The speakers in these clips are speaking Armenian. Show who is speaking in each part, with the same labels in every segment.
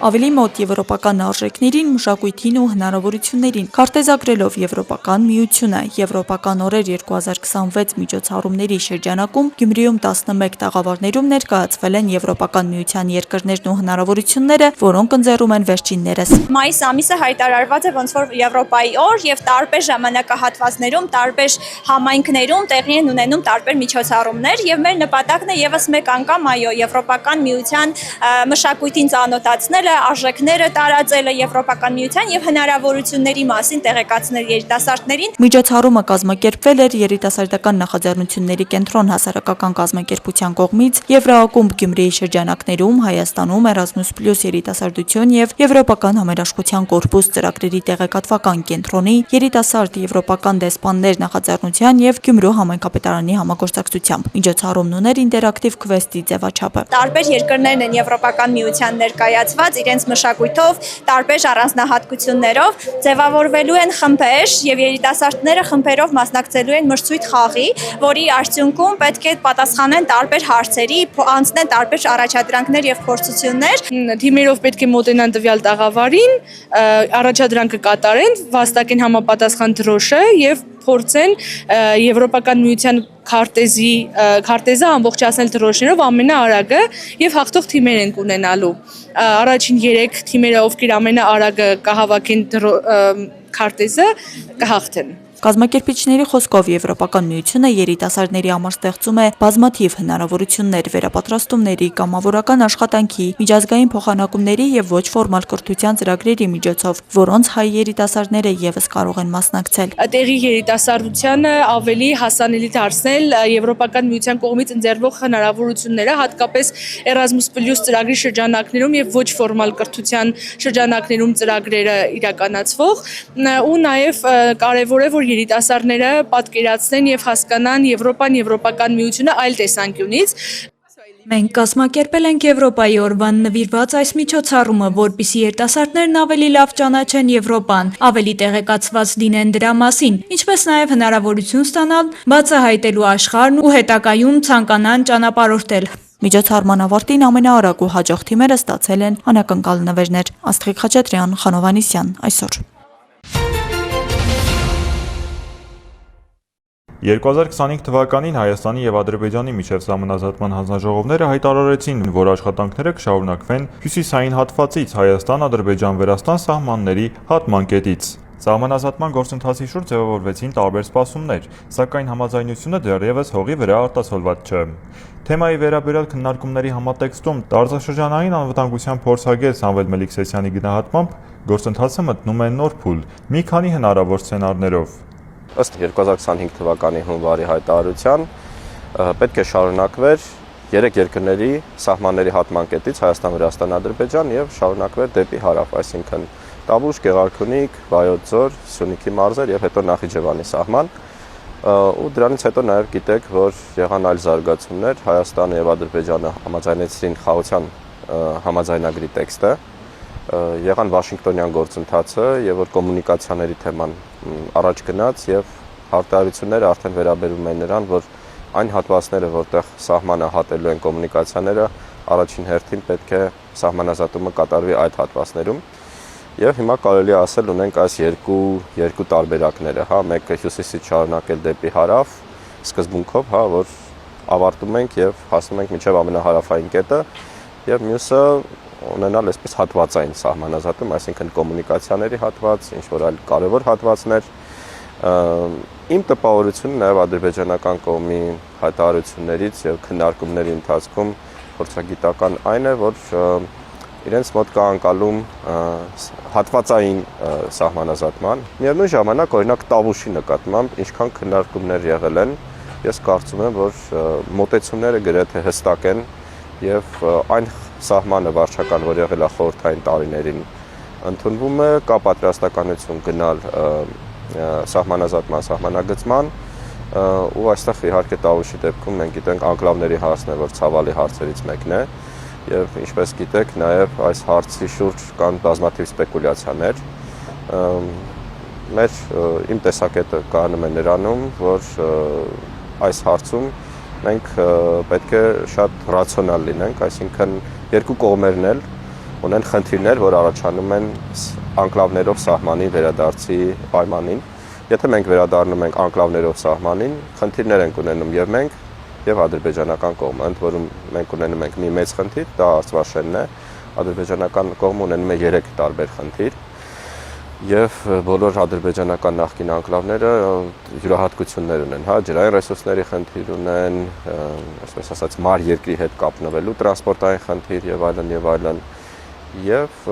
Speaker 1: ավելի մոտ եվրոպական արժեքներին, մշակույթին ու հնարավորություններին։ Քարտեզագրելով Եվրոպական միությունը, Եվրոպական օրեր 2026 միջոցառումների շրջանակում Գյումրիում 11 տաղավարներում ներկայացվել են Եվրոպական միության երկրներն ու հնարավորությունները, որոնք ընձեռում են վերջիններս։
Speaker 2: Մայիս ամիսը հայտարարված է ոնց որ Եվրոպայի օր եւ տարբեր ժամանակահատվածներում, տարբեր համայնքներում տեղի են ունենում տարբեր միջոցառումներ եւ մեր նպատակն է եւս մեկ անգամ Եվրոպական միության մշակույթին ծանոթացնելը, արժեքները տարածելը Եվրոպական միության եւ հնարավորությունների մասին տեղեկացնել երիտասարդներին։
Speaker 1: Միջոցառումը կազմակերպվել էր երիտասարդական նախաձեռնությունների կենտրոն հասարակական կազմակերպության կողմից, Եվրոակումբ Գյումրիի շրջանակներում, Հայաստանում Erasmus+ երիտասարդություն եւ Եվրոպական համերաշխության կորպուս ծրագրերի տեղեկատվական կենտրոնի, երիտասարդ եվրոպական դեսպաններ նախաձեռնության եւ Գյումրու համայնքապետարանի համագործակցությամբ։ Միջոցառումն ուներ ինտերակտիվ քվեսթի ձևաչափը։
Speaker 2: Տարբեր երկրներն են Եվրոպական միության ներկայացված իրենց մշակույթով, տարբեր առանձնահատկություններով, ձևավորվելու են խմբեր եւ երիտասարդները խմբերով մասնակցելու են մրցույթ խաղի, որի արդյունքում պետք է պատասխանեն տարբեր հարցերի, անցնեն տարբեր առաջադրանքներ եւ փորձություններ։
Speaker 3: Թիմերով պետք է մոտենան տվյալ տաղավարին, առաջադրանքը կատարեն, վաստակեն համապատասխան դրոշը եւ փորձեն Եվրոպական միության քարտեզը ամբողջացնել դրոշներով ամենաարագը եւ հաղթող թիմեր են ունենալու։ Առաջին 3 թիմերը, ովքեր ամենաարագը կհավաքեն քարտեզը, կհաղթեն։
Speaker 1: Կազմակերպիչների խոսքով Եվրոպական միությունը երիտասարդների համար ստեղծում է բազմաթիվ հնարավորություններ վերապատրաստումների, կամավորական աշխատանքի, միջազգային փոխանակումների եւ ոչ ֆորմալ կրթության ծրագրերի միջոցով, որոնց հայ երիտասարդները եւս կարող են մասնակցել։
Speaker 3: Տեղի երիտասարդությանը ավելի հասանելի դարձնել Եվրոպական միության կողմից ընձեռվող հնարավորությունները, հատկապես Erasmus+ ծրագրի շրջանակներում եւ ոչ ֆորմալ կրթության շրջանակներում ծրագրերը իրականացվող, ու նաեւ կարեւոր է, որ երիտասարդները պատկերացնեն եւ հասկանան Եվրոպական միությունը այլ տեսանկյունից։
Speaker 4: Մենք կազմակերպել ենք Եվրոպայի օրվան նվիրված այս միջոցառումը, որպեսզի երիտասարդներն ավելի լավ ճանաչեն Եվրոպան, ավելի տեղեկացված լինեն դրա մասին, ինչպես նաև հնարավորություն ստանալ բացահայտելու աշխարհն ու հետագայում ցանկանան ճանապարհորդել։
Speaker 1: Միջոցառման ավարտին ամենաարագ ու հաջող թիմերը ստացել են անակնկալ նվերներ։ Աստղիկ Խաչատրյան, Խանով Անիսյան, այսօր։
Speaker 5: 2025 թվականին Հայաստանի եւ Ադրբեջանի միջև սահմանազատման հանձնաժողովները հայտարարեցին, որ աշխատանքները կշարունակվեն հյուսիսային հատվածից Հայաստան-Ադրբեջան վերաստան սահմանների հատման կետից։ Սահմանազատման գործընթացի շուրջ ձևավորվեցին տարբեր սպասումներ, սակայն համաձայնությունը դեռևս հողի վրա արտացոլված չէ։ Թեմայի վերաբերյալ քննարկումների համատեքստում տարածաշրջանային անվտանգության փորձագետ Սամվել Մելիքսեսյանի գնահատմամբ գործընթացը մտնում է նոր փուլ, մի քանի հնարավոր սցենարներով։
Speaker 6: Ըստ 2025 թվականի հունվարի հայտարարության պետք է շարունակվեր 3 երկրների սահմանների հատման կետից Հայաստան, Վրաստան, Ադրբեջան եւ շարունակվեր դեպի հարավ, այսինքն Տավուշ, Գեղարքունիք, Վայոց ձոր, Սյունիքի մարզեր եւ հետո Նախիջևանի սահման, ու դրանից հետո նաեւ գիտեք, որ եղան այլ զարգացումներ, Հայաստանը եւ Ադրբեջանը համաձայնեցին խաղաղության համաձայնագրի տեքստը, եղան Վաշինգտոնյան գործընթացը եւ որ կոմունիկացիաների թեման առաջ գնաց եւ հարթարությունները արդեն վերաբերում են նրան, որ այն հատվածները, որտեղ սահմանը հատելու են կոմունիկացիաները, առաջին հերթին պետք է սահմանազատումը կատարվի այդ հատվածներում։ Եվ հիմա կարելի ասել ունենք այս երկու տարբերակները, հա, մեկը հյուսիսից շարունակել դեպի հարավ, սկզբունքով, հա, որ ավարտում ենք եւ հասնում ենք մինչեւ ամենահարավային կետը, եւ մյուսը ունենալ այսպես հատվածային սահմանազատում, այսինքն կոմունիկացիաների հատված, ինչ որ այլ կարևոր հատվածներ։ Իմ տպավորությունը նաեւ ադրբեջանական կողմի հայտարարություններից եւ քննարկումների ընթացքում փորձագիտական այն է, որ իրենց մոտ կա անկալում հատվածային սահմանազատման։ Միևնույն ժամանակ օրինակ Տավուշի նկատմամբ ինչքան քննարկումներ եղել են, ես կարծում եմ, որ մոտեցումները գրեթե հստակ են եւ այն սահմանը վարչական, որ եղել է խորհրդային տարիներին, ընդունվում է, կա պատրաստականություն գնալ սահմանազատման, սահմանագծման, ու այստեղ իհարկե Տավուշի դեպքում մենք գիտենք անկլավների հարցն է, որ ցավալի հարցերից մեկն է, եւ ինչպես գիտեք, նաեւ այս հարցի շուրջ կան բազմաթիվ սպեկուլյացիաներ։ Իմ տեսակետը կայանում է նրանում, որ այս հարցում մենք պետք է շատ ռացիոնալ լինենք, այսինքն երկու կողմերն էլ ունեն խնդիրներ, որ առաջանում են անկլավներով սահմանի վերադարձի պայմանին։ Եթե մենք վերադառնում ենք անկլավներով սահմանին, խնդիրներ ենք ունենում եւ մենք եւ ադրբեջանական կողմը, ընդ որում մենք ունենում ենք մի մեծ խնդիր, դա Արցվաշենն է, ադրբեջանական կողմը ունենում է 3 տարբեր խնդիր եւ բոլոր ադրբեջանական նախկին անկլավները յուրահատկություններ ունեն, հա, ջրային ռեսուրսների խնդիր ունեն, այսպես ասած, մար երկրի հետ կապնվելու տրանսպորտային խնդիր եւ այլն եւ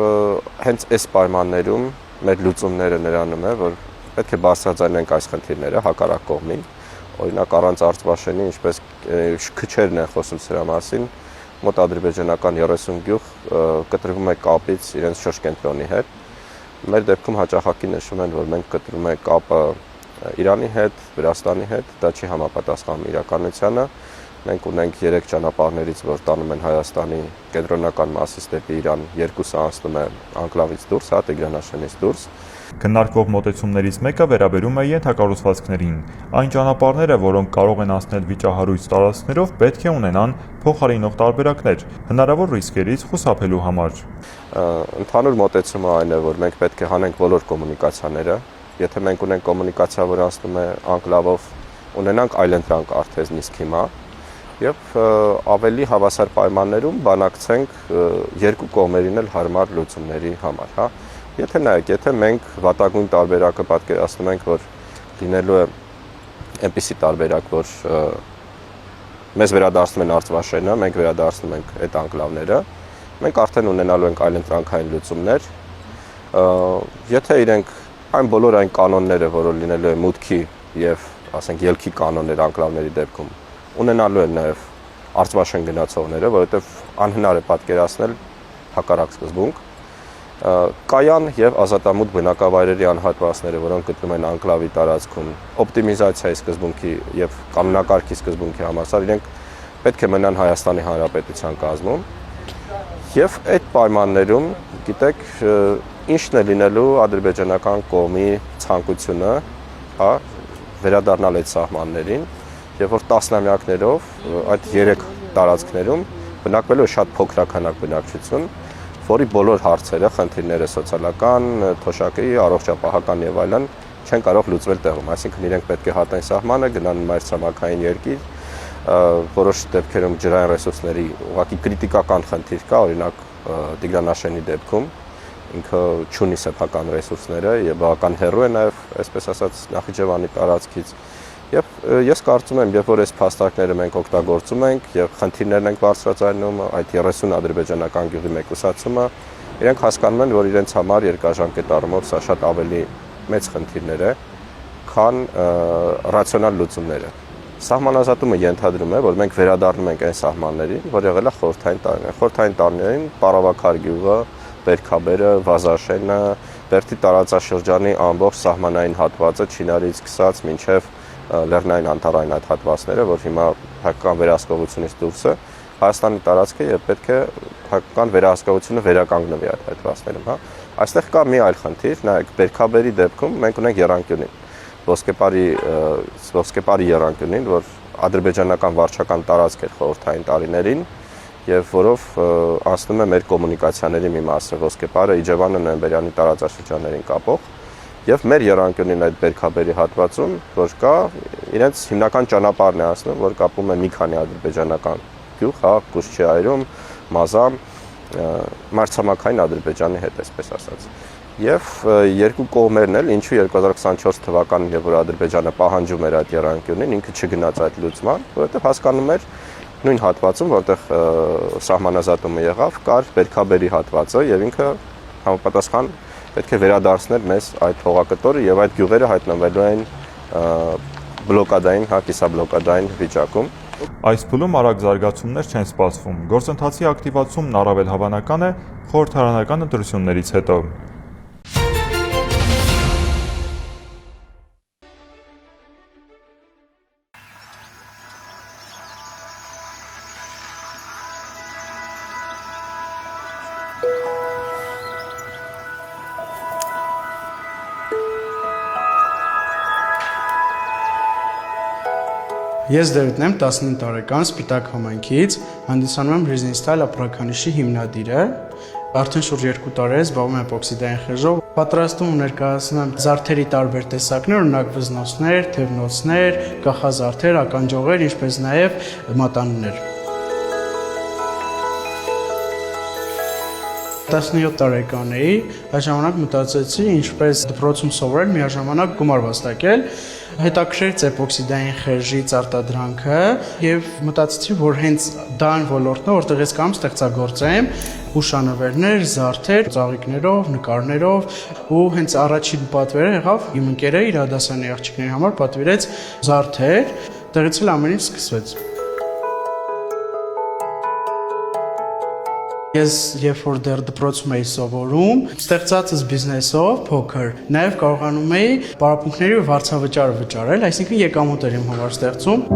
Speaker 6: հենց այս պայմաններում մեր լուծումները նրանում է, որ պետք է բարձրաձայնենք այս խնդիրները հակառակ կողմին։ Օրինակ առանց Արցվաշենի, ինչպես քչերն են խոսում սրա մասին, մոտ ադրբեջանական 30 գյուղ կտրվում է կապից իրենց շրջկենտրոնի հետ։ Մեր դեպքում հաճախակի նշում են, որ մենք կտրում ենք կապը Իրանի հետ, Վրաստանի հետ, դա չի համապատասխանում իրականությանը։ Մենք ունենք 3 ճանապարհներից, որ տանում են Հայաստանի կենտրոնական մասից դեպի Իրան, 2-ը անցնում է անկլավից դուրս, հա, Տիգրանաշենից դուրս։
Speaker 5: Քննարկվող մոտեցումներից մեկը վերաբերում է ենթակառուցվածքներին։ Այն ճանապարհները, որոնք կարող են անցնել վիճահարույց տարածքներով, պետք է ունենան փոխարինող տարբերակներ, հնարավոր ռիսկերից խուսափելու համար։
Speaker 6: Ընդհանուր մոտեցումը այն է, որ մենք պետք է հանենք բոլոր կոմունիկացիաները։ Եթե մենք ունենք կոմունիկացիա, որ անցնում է անկլավով, ունենանք այլընտրանք արդեն իսկ հիմա, եւ ավելի հավասար պայմաններում բանակցենք երկու կողմերին էլ հարմար լուծումների համար, հա։ Եթե նայեք, եթե մենք վատագույն տարբերակը պատկերացնում ենք, որ լինելու է այնպիսի տարբերակ, որ մեզ վերադարձնում են Արցվաշենը, մենք վերադարձնում ենք այդ անկլավները, մենք արդեն ունենալու ենք այլընտրանքային լուծումներ։ Եթե իրենք այն բոլոր այն կանոնները, որը լինելու է մուտքի եւ, ասենք, ելքի կանոններ անկլավների դեպքում, ունենալու են նաեւ Արցվաշեն գնացողները, որովհետեւ անհնար է պատկերացնել հակառակ սկզբունք։ Կայան եւ ազատամուտ բնակավայրերի անհատվածները, որոնք գտնվում են անկլավի տարածքում, օպտիմիզացիայի սկզբունքի եւ կանոնակարգի սկզբունքի համաձայն իրենք պետք է մնան Հայաստանի Հանրապետության կազմում։ Եվ այդ պայմաններում, գիտեք, ինչն է լինելու ադրբեջանական կողմի ցանկությունը, հա, վերադառնալ այդ սահմաններին, եւ որ տասնամյակներով այդ 3 տարածքներում բնակվելու է շատ փոքրականակ բնակչություն, որի բոլոր հարցերը, խնդիրները սոցիալական, թոշակի, առողջապահական եւ այլն չեն կարող լուծվել տեղում, այսինքն իրենք պետք է հատեն սահմանը, գնան մայրցամաքային երկիր, որոշ դեպքերում ջրային ռեսուրսների ուղղակի կրիտիկական խնդիր կա, օրինակ Տիգրանաշենի դեպքում ինքը չունի սեփական ռեսուրսները եւ բավական հեռու է նաեւ, այսպես ասած, Նախիջևանի տարածքից։ Եվ ես կարծում եմ, երբ որ այս փաստարկները մենք օգտագործում ենք եւ խնդիրներն ենք բարձրացնում, այդ 30 ադրբեջանական գյուղի մեկուսացումը, իրենք հասկանում են, որ իրենց համար երկարաժամկետ առումով սա շատ ավելի մեծ խնդիրներ է, քան ռացիոնալ լուծումները։ Սահմանազատումը ենթադրում է, որ մենք վերադառնում ենք այն սահմաններին, որ եղել է խորհրդային տարիներին։ Խորհրդային տարիներին Պարավաքար գյուղը, Բերքաբերը, Վազաշենը, Բերդի տարածաշրջանի ամբողջ սահմանային հատվածը Չինարից սկսած մինչև Լեռնային անտառային այդ հատվածները, որ հիմա հայկական վերահսկողությունից դուրս է, Հայաստանի տարածքը եւ պետք է հայկական վերահսկողությունը վերականգնվի այդ հատվածներում, հա։ Այստեղ կա մի այլ խնդիր, նայեք, Բերքաբերի դեպքում մենք ունենք եռանկյունին, ոսկեպարի եռանկյունին, որ ադրբեջանական վարչական տարածք էր խորհրդային տարիներին եւ որով անցնում է մեր կոմունիկացիաների մի մասը, ոսկեպարը Իջևանը նոյեմբերյանի տարածաշրջաններին կապող եւ մեր եռանկյունին այդ Բերքաբերի հատվածում, որ կա, իրենց հիմնական ճանապարհն է ասում, որ կապում է մի քանի ադրբեջանական գյուղ, հա, Կուշչիայրում, Մազամ, մայրցամաքային Ադրբեջանի հետ, այսպես ասած։ Եվ երկու կողմերն էլ, ինչու 2024 թվականին, երբ որ Ադրբեջանը պահանջում էր այդ եռանկյունին, ինքը չգնաց այդ լուծման, որովհետեւ հասկանում էր նույն հատվածում, որտեղ սահմանազատումը եղավ, կար Բերքաբերի հատվածը եւ ինքը համապատասխան պետք է վերադարձնել մեզ այդ հողակտորը եւ այդ գյուղերը հայտնվելու են բլոկադային, կիսաբլոկադային վիճակում։
Speaker 5: Այս փուլում արագ զարգացումներ չեն սպասվում։ Գործընթացի ակտիվացումն առավել հավանական է խորհրդարանական ընտրություններից հետո։
Speaker 7: Ես Դեվիդն եմ, 19 տարեկան, Սպիտակ համայնքից, հանդիսանում եմ Ռիզնստայլ ապրանքանիշի հիմնադիրը։ Արդեն շուրջ 2 տարի է զբաղվում եմ էպոքսիդային խեժով։ Պատրաստում ու ներկայացնում եմ զարդերի տարբեր տեսակներ, օրինակ վզնոցներ, թևնոցներ, կախազարդեր, ականջողեր, ինչպես նաև մատանիներ։ 17 տարեկան էի, այդ ժամանակ մտածեցի ինչպես դպրոցում սովորել միաժամանակ գումար վաստակել, հետաքրքրեց էպոքսիդային խեժից արտադրանքը եւ մտածեցի, որ հենց դա այն ոլորտն է, որտեղ ես կամ ստեղծագործեմ հուշանվերներ, զարդեր, ծաղիկներով, նկարներով ու հենց առաջին պատվերը եղավ իմ ընկերը իր դասարանի աղջիկների համար պատվիրեց զարդեր, դրանից էլ ամեն ինչ սկսվեց։ Ես երբ որ դեռ դպրոցում էի սովորում, ստեղծածս բիզնեսով փոքր, նաև կարողանում էի պարապմունքների ու վարձավճար վճարել, այսինքն եկամուտ էր իմ համար ստեղծում։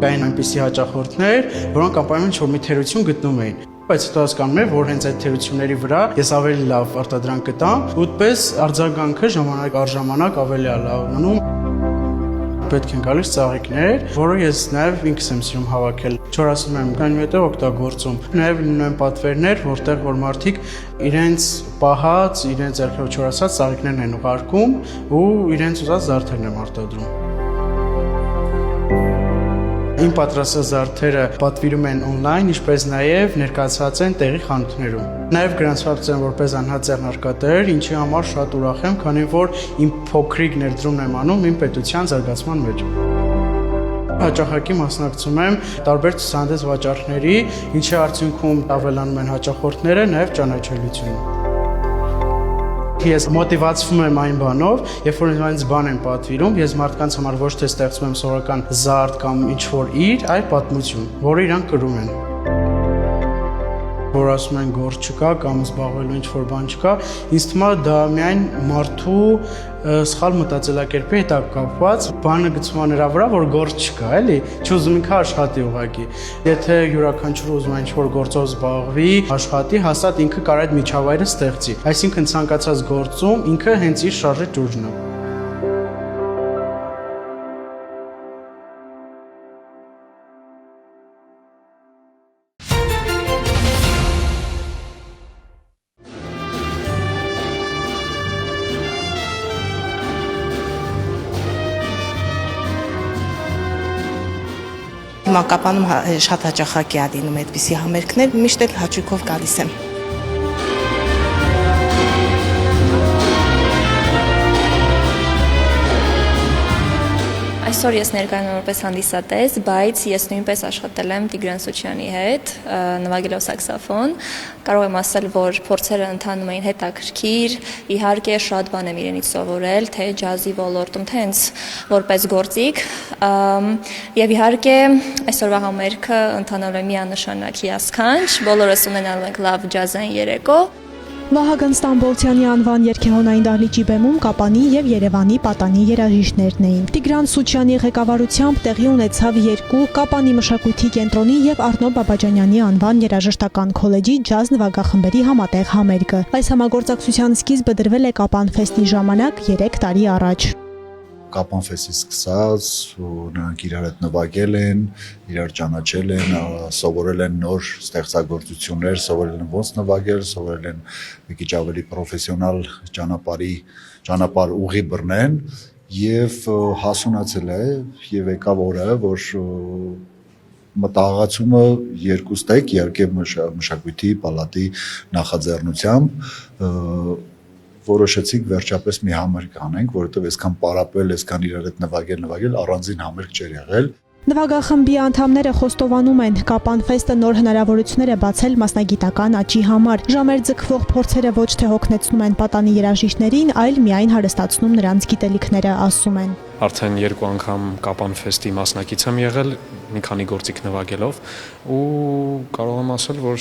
Speaker 7: Կային այնպիսի հաճախորդներ, որոնք անպայման ինչ-որ մի թերություն գտնում էին։ Բայց հետո հասկանում եմ, որ հենց այդ թերությունների վրա ես ավելի լավ արտադրանք գտամ, ու այդպես արձագանքը ժամանակ առ ժամանակ ավելի լավ մնում։ Պետք են գալիս ծաղիկներ, որը ես նաև ինքս եմ սիրում հավաքել։ Չոր ասում եմ, այնուհետև օգտագործում։ Նաև լինում են պատվերներ, որտեղ որ մարդիկ իրենց պահած, իրենց ձեռքերով չորացած ծաղիկներն են ուղարկում ու իրենց ուզած զարդերն են արտադրում։ Իմ պատրաստած զարդերը պատվիրում են on-line, ինչպես նաև ներկայացված են տեղի խանութներում։ Նաև գրանցված են որպես անհատ ձեռնարկատեր, ինչի համար շատ ուրախ եմ, քանի որ իմ փոքրիկ ներդրումն եմ անում իմ պետության զարգացման մեջ։ Հաճախակի մասնակցում եմ տարբեր ցուցահանդես վաճառքների, ինչի արդյունքում ավելանում են հաճախորդները, նաև ճանաչելիությունը։ Ես մոտիվացվում եմ այն բանով, երբ որ ինձ բան են պատվիրում, ես մարդկանց համար ոչ թե ստեղծում եմ սովորական զարդ կամ ինչ-որ իր, այլ պատմություն, որը իրանք կրում են։ Որ ասում են գործ չկա կամ զբաղվելու ինչ-որ բան չկա, ինձ թվում է դա միայն մարդու սխալ մտածելակերպի հետ կապված, բանը գցվում է նրա վրա, որ գործ չկա, էլի, չուզում ինքը աշխատի ուղղակի։ Եթե յուրաքանչյուրը ուզում է ինչ-որ գործով զբաղվի, աշխատի, հաստատ ինքը կարող է այդ միջավայրը ստեղծի։ Այսինքն ցանկացած գործում ինքը հենց իր շարժի ճուճն է։
Speaker 8: Մանկապանում շատ հաճախակի է լինում այդպիսի համերգներ, միշտ էլ հաճույքով գալիս եմ։
Speaker 2: Այսօր ես ներկայանում եմ որպես հանդիսատես, բայց ես նույնպես աշխատել եմ Տիգրան Սուչյանի հետ, նվագելով սաքսոֆոն։ Կարող եմ ասել, որ փորձերը ընթանում էին հետաքրքիր, իհարկե շատ բան եմ իրենից սովորել, թե ջազի ոլորտում, թե հենց որպես գործիք, եւ իհարկե այսօրվա համերգը ընթանալու է միանշանակ հիասքանչ, բոլորս ունենալու ենք լավ ջազային երեկո։
Speaker 9: Վահագն Ստամբոլցյանի անվան երգեհոնային դահլիճի բեմում Կապանի եւ Երևանի պատանի երաժիշտներն էին։ Տիգրան Սուչյանի ղեկավարությամբ տեղի ունեցավ երկու Կապանի մշակույթի կենտրոնի եւ Արնո Բաբաջանյանի անվան երաժշտական քոլեջի ջազ նվագախմբերի համատեղ համերգը։ Այս համագործակցության սկիզբը դրվել է Կապան ֆեստի ժամանակ 3 տարի առաջ։
Speaker 10: Կապան ֆեստի սկսած, նրանք իրար հետ նվագել են, իրար ճանաչել են, սովորել են նոր ստեղծագործություններ, սովորել են ոնց նվագել, սովորել են մի քիչ ավելի պրոֆեսիոնալ ճանապարհ ուղի բռնեն եւ հասունացել է եւ եկավ օրը, որ մտահղացումը երկուստեք իհարկե մշակույթի պալատի նախաձեռնությամբ որոշեցինք վերջապես մի համերգ անենք, որովհետև այսքան պարապել, այսքան իրար հետ նվագել, առանձին համերգ չէր եղել։
Speaker 9: Նվագախմբի անդամները խոստովանում են, Կապան ֆեստը նոր հնարավորություններ է բացել մասնագիտական աճի համար։ Ժամեր ձգվող փորձերը ոչ թե հոգնեցնում են պատանի երաժիշտներին, այլ միայն հարստացնում նրանց գիտելիքները, ասում են։
Speaker 11: Արդեն 2 անգամ Կապան ֆեստի մասնակից եմ եղել, մի քանի գործիք նվագելով ու կարող եմ ասել, որ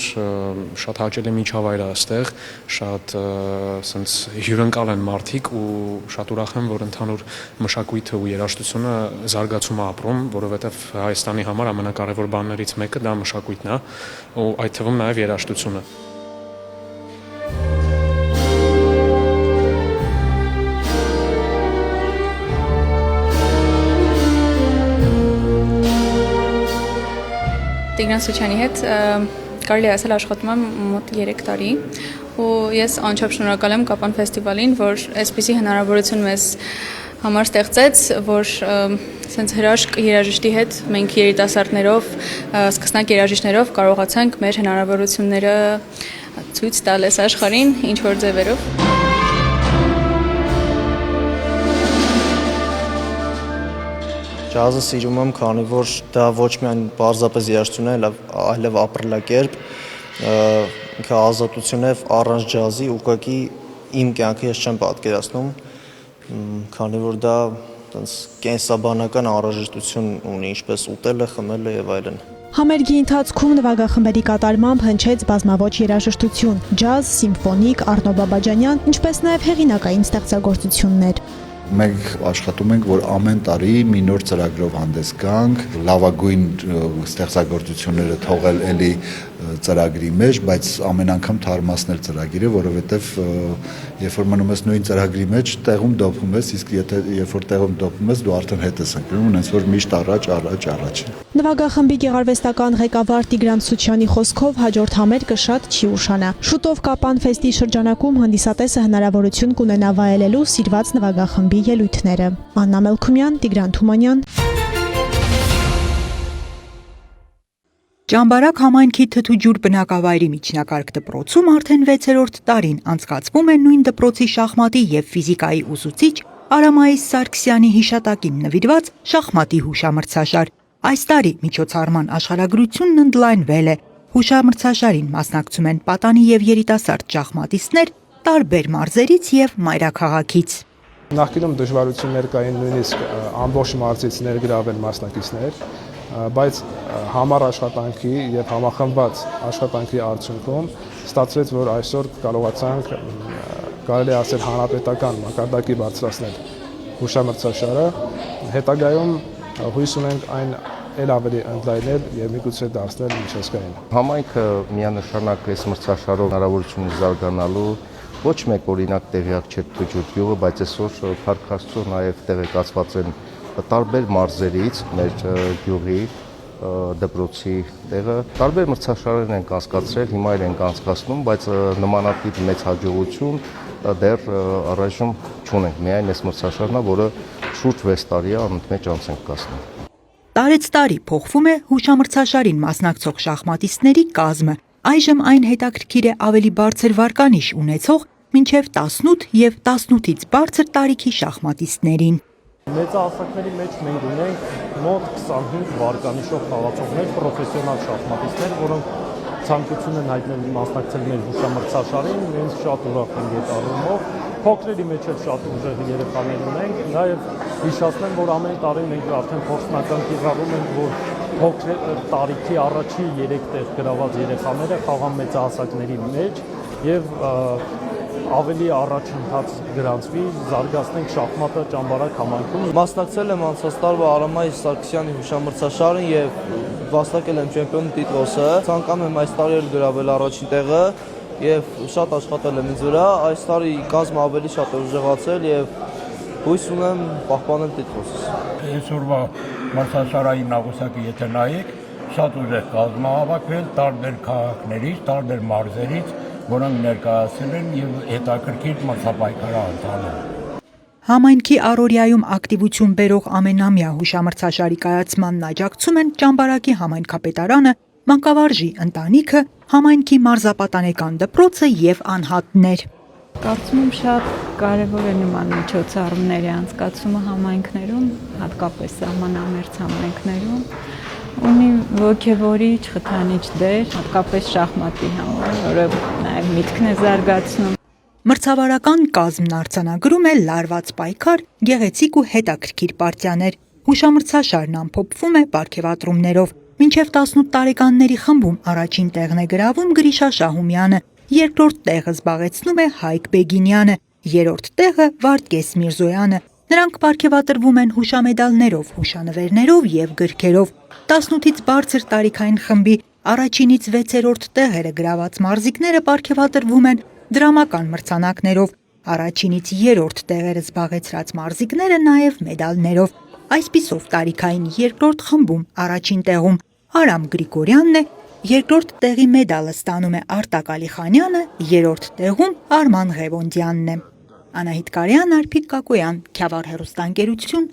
Speaker 11: շատ հաճելի միջավայր է այստեղ, շատ ասենց հյուրընկալ են մարդիկ ու շատ ուրախ եմ, որ ընդհանուր մշակույթը ու երաժշտությունը զարգացում է ապրում, որովհետև Հայաստանի համար ամենակարևոր բաներից մեկը դա մշակույթն է ու այդ թվում նաև երաժշտությունը։
Speaker 2: Տիգրան Սուչյանի հետ
Speaker 12: կարելի ասել աշխատում եմ մոտ 3 տարի ու ես անչափ շնորհակալ եմ Կապան ֆեստիվալին, որ այսպիսի հնարավորություն մեզ համար ստեղծեց, որ սենց հրաշք երաժիշտի հետ մենք երիտասարդներով, սկսնակ երաժիշտներով կարողացանք մեր հնարավորությունները ցույց տալ այս աշխարհին ինչ որ ձևերով։
Speaker 13: Ջազը սիրում եմ, քանի որ դա ոչ միայն պարզապես երաժշտություն է, այլև ապրելակերպ, ինքը ազատություն է առանց ջազի ուղղակի իմ կյանքը ես չեմ պատկերացնում, քանի որ դա կենսաբանական անհրաժեշտություն ունի, ինչպես ուտելը, խմելը եւ այլն։
Speaker 9: Համերգի ընթացքում նվագախմբերի կատարմամբ հնչեց բազմաոճ երաժշտություն, ջազ, սիմֆոնիկ, Արնո Բաբաջանյան, ինչպես նաև հեղինակային ստեղծագործություններ։
Speaker 10: Մենք աշխատում ենք, որ ամեն տարի մի նոր ծրագրով հանդես գանք, լավագույն ստեղծագործությունները թողել էլի ծրագրի մեջ, բայց ամեն անգամ թարմացնել ծրագիրը, որովհետև երբ որ մնում ես նույն ծրագրի մեջ, տեղում դոփում ես, իսկ երբ որ տեղում դոփում ես, դու արդեն հետ ես ընկնում, ունես որ միշտ առաջ։
Speaker 9: Նվագախմբի գեղարվեստական ղեկավար Տիգրան Սուչյանի խոսքով հաջորդ համերգը շատ չի ուշանա։ Շուտով Կապան ֆեստի շրջանակում հանդիսատեսը հնարավորություն կունենա վայելելու սիրված նվագախմբի ելույթները։ Աննա Մելքումյան, Տիգրան Թումանյան։
Speaker 14: Ճամբարակ համայնքի Թթուջուր բնակավայրի միջնակարգ դպրոցում արդեն 6-րդ տարին անցկացվում է նույն դպրոցի շախմատի եւ ֆիզիկայի ուսուցիչ Արամայիս Սարգսյանի հիշատակին նվիրված շախմատի հուշամրցաշար։ Այս տարի միջոցառման աշխարհագրությունն ընդլայնվել է։ Հուշամրցաշարին մասնակցում են պատանի եւ երիտասարդ շախմատիստներ տարբեր մարզերից եւ մայրաքաղաքից։
Speaker 15: Նախկինում դժվարություններ կային նույնիսկ ամբողջ մարզից ներգրավել մասնակիցներ, բայց համառ աշխատանքի եւ համախմբված աշխատանքի արդյունքում ստացվեց, որ այսօր կարողացանք կարելի ասել հանրապետական մակարդակի բարձրացնել հուշամրցաշարը, հետագայում հույս ունենք այն էլ ավելի ընդլայնել եւ միգուցե դարձնել միջազգային։
Speaker 6: Համայնքը միանշանակ այս մրցաշարով հնարավորություն զարգանալու ոչ մեկ օրինակ տեղյակ չէ Թթուջուր գյուղը, բայց այսօր փառք Աստծո նաև տեղեկացված են տարբեր մարզերից մեր գյուղի դպրոցի տեղը տարբեր մրցաշարեր են անցկացրել, հիմա էլ են անցկացնում, բայց նմանատիպ մեծ հաջողություն դեռ առայժմ չունենք։ Միայն այս մրցաշարն է, որը շուրջ 6 տարի է անընդմեջ անց ենք կացնում։
Speaker 14: Տարեցտարի փոխվում է հուշամրցաշարին մասնակցող շախմատիստների կազմը։ Այժմ այն հետաքրքիր է ավելի բարձր վարկանիշ ունեցող մինչև 18 եւ 18-ից բարձր տարիքի շախմատիստներին։
Speaker 16: Մեծահասակների մեջ մենք ունենք մոտ 25 վարկանիշով խաղացողներ, պրոֆեսիոնալ շախմատիստներ, որոնք ցանկություն են հայտնել մասնակցել մեր հուշամրցաշարին, մենք շատ ուրախ ենք այդ առումով։ Փոքրերի մեջ էլ շատ ուժեղ երեխաներ ունենք, նաև հիշեցնեմ, որ ամեն տարի մենք արդեն փորձնական կիրառում ենք, որ փոքր տարիքի առաջի 3 տեղ գրաված երեխաները խաղան մեծահասակների մեջ եւ ավելի առաջընթաց գրանցվի, զարգացնենք շախմատը Ճամբարակ համայնքում։
Speaker 17: Մասնակցել եմ անցած տարվա Արամայիս Սարգսյանի հուշամրցաշարին եւ վաստակել եմ չեմպիոնի տիտղոսը։ Ցանկանում եմ այս տարի էլ գրավել առաջին տեղը եւ շատ աշխատել եմ ինձ վրա։ Այս տարի կազմը ավելի շատ է ուժեղացել եւ հույս ունեմ պահպանել տիտղոսս։
Speaker 18: Այսօրվա մրցաշարային աղյուսակը եթե նայեք, շատ ուժեղ կազմ է հավաքվել տարբեր քաղաքներից, տարբեր մարզերից, որոնք ներկայացել են եւ հետաքրքիր մրցապայքար ընթանում։
Speaker 14: Համայնքի առօրյայում ակտիվություն բերող ամենամյա հուշամրցաշարի կայացմանն աջակցում են Ճամբարակի համայնքապետարանը, մանկավարժի ընտանիքը, համայնքի մարզապատանեկան դպրոցը եւ անհատներ։
Speaker 19: Կարծում եմ շատ կարևոր է նման միջոցառումների անցկացումը համայնքներում, հատկապես սահմանամերձ համայնքներում, ունի ոգևորիչ, խթանիչ դեր, հատկապես շախմատի համար, որը նաև միտքն է զարգացնում։
Speaker 14: Մրցավարական կազմն արձանագրում է լարված պայքար, գեղեցիկ ու հետաքրքիր պարտիաներ։ Հուշամրցաշարն ամփոփվում է պարգևատրումներով։ Մինչև 18 տարեկանների խմբում առաջին տեղն է գրավում Գրիշա Շահումյանը, երկրորդ տեղը զբաղեցնում է Հայկ Բեգինյանը, երրորդ տեղը Վարդգես Միրզոյանը։ Նրանք պարգևատրվում են հուշամեդալներով, հուշանվերներով եւ գրքերով։ 18-ից բարձր տարիքային խմբի առաջինից 6-րդ տեղերը գրաված մարզիկները պարգևատրվում են դրամական մրցանակներով, առաջինից 3-րդ տեղերը զբաղեցրած մարզիկները նաև մեդալներով։ Այսպիսով տարիքային երկրորդ խմբում առաջին տեղում Արամ Գրիգորյանն է, Երկրորդ տեղի մեդալը ստանում է Արտակ Ալիխանյանը, երրորդ տեղում Արման Ղևոնդյանն է։ Անահիտ Կարյան, Արփիկ Կակոյան, Քյավառ հեռուստաընկերություն։